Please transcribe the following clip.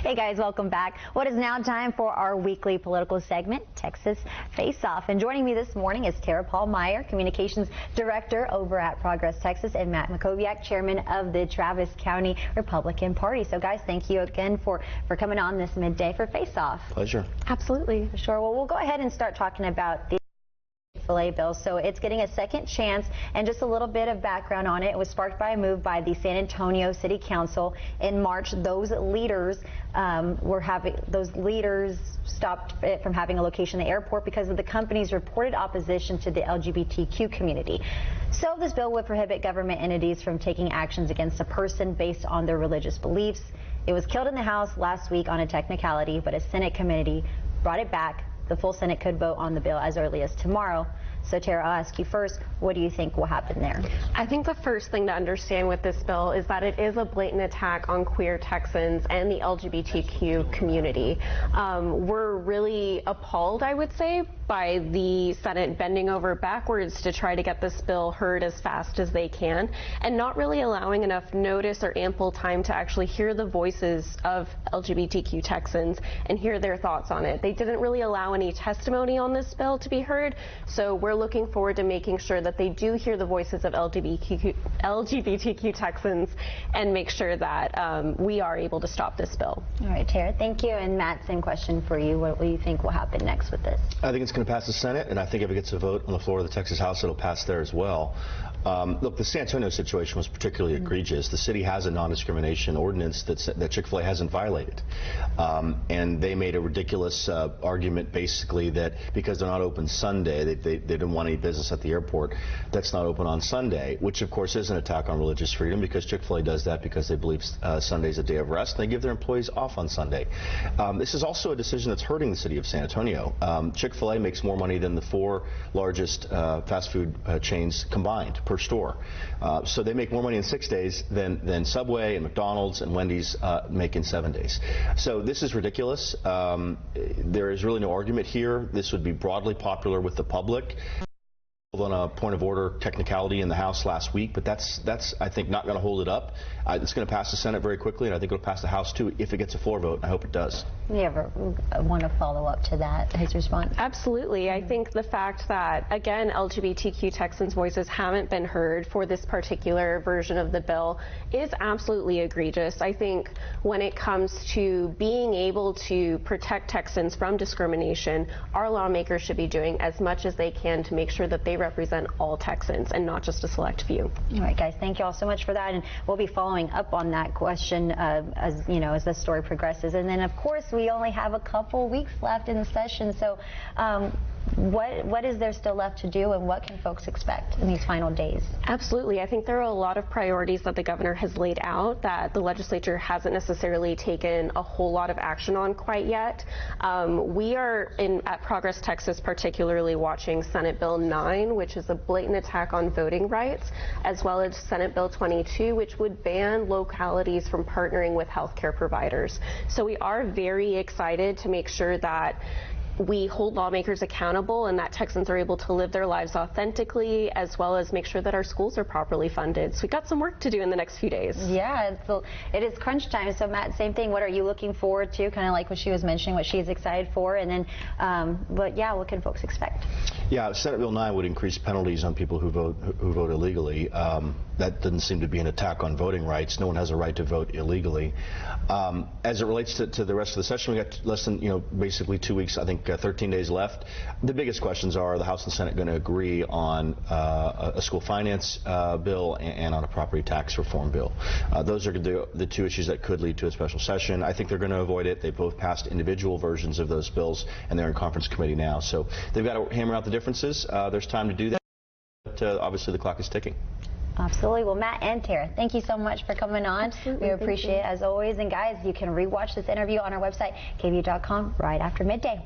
Hey guys, welcome back. What is now time for our weekly political segment, Texas Face Off. And joining me this morning is Tara Pohlmeyer, Communications Director over at Progress Texas, and Matt Makoviak, Chairman of the Travis County Republican Party. So guys, thank you again for coming on this midday for Face Off. Pleasure. Absolutely. Sure. Well, we'll go ahead and start talking about the Chick-fil-A bill. So it's getting a second chance, and just a little bit of background on it. It was sparked by a move by the San Antonio City Council in March. Those leaders stopped it from having a location in the airport because of the company's reported opposition to the LGBTQ community. So this bill would prohibit government entities from taking actions against a person based on their religious beliefs. It was killed in the House last week on a technicality, but a Senate committee brought it back. The full Senate could vote on the bill as early as tomorrow. So Tara, I'll ask you first, what do you think will happen there? I think the first thing to understand with this bill is that it is a blatant attack on queer Texans and the LGBTQ community. We're really appalled, I would say, by the Senate bending over backwards to try to get this bill heard as fast as they can, and not really allowing enough notice or ample time to actually hear the voices of LGBTQ Texans and hear their thoughts on it. They didn't really allow any testimony on this bill to be heard, so we're looking forward to making sure that they do hear the voices of LGBTQ Texans and make sure that we are able to stop this bill. All right, Tara, thank you. And Matt, same question for you. What do you think will happen next with this? I think it's going to pass the Senate, and I think if it gets a vote on the floor of the Texas House, it'll pass there as well. Look, the San Antonio situation was particularly egregious. The city has a non-discrimination ordinance that Chick-fil-A hasn't violated. And they made a ridiculous argument, basically, that because they're not open Sunday, they didn't want any business at the airport that's not open on Sunday, which, of course, is an attack on religious freedom, because Chick-fil-A does that because they believe Sunday's a day of rest, and they give their employees off on Sunday. This is also a decision that's hurting the city of San Antonio. Chick-fil-A makes more money than the four largest fast food chains combined per store. So they make more money in 6 days than Subway and McDonald's and Wendy's make in 7 days. So this is ridiculous. There is really no argument here. This would be broadly popular with the public. On a point of order technicality in the House last week, but that's I think not going to hold it up. It's going to pass the Senate very quickly, and I think it'll pass the House too if it gets a floor vote. I hope it does. Do you ever want to follow up to that, his response? Absolutely. I think the fact that, again, LGBTQ Texans' voices haven't been heard for this particular version of the bill is absolutely egregious. I think when it comes to being able to protect Texans from discrimination, our lawmakers should be doing as much as they can to make sure that they represent all Texans and not just a select few. All right, guys, thank you all so much for that, and we'll be following up on that question as the story progresses. And then, of course, we only have a couple weeks left in the session, so what is there still left to do, and what can folks expect in these final days? Absolutely. I think there are a lot of priorities that the governor has laid out that the legislature hasn't necessarily taken a whole lot of action on quite yet. We are at Progress Texas particularly watching Senate Bill 9, which is a blatant attack on voting rights, as well as Senate Bill 22, which would ban localities from partnering with healthcare providers. So we are very excited to make sure that we hold lawmakers accountable and that Texans are able to live their lives authentically, as well as make sure that our schools are properly funded. So we've got some work to do in the next few days. Yeah, it is crunch time. So Matt, same thing. What are you looking forward to? Kind of like what she was mentioning, what she's excited for, and then, but yeah, what can folks expect? Yeah, Senate Bill 9 would increase penalties on people who vote illegally. That doesn't seem to be an attack on voting rights. No one has a right to vote illegally. As it relates to the rest of the session, we got less than, basically 2 weeks, I think 13 days left. The biggest questions are the House and Senate going to agree on a school finance bill and on a property tax reform bill. Those are the two issues that could lead to a special session. I think they're going to avoid it. They both passed individual versions of those bills, and they're in conference committee now. So they've got to hammer out the differences. There's time to do that, but obviously the clock is ticking. Absolutely. Well, Matt and Tara, thank you so much for coming on. Absolutely. We appreciate it as always. And guys, you can rewatch this interview on our website, KVUE.com, right after midday.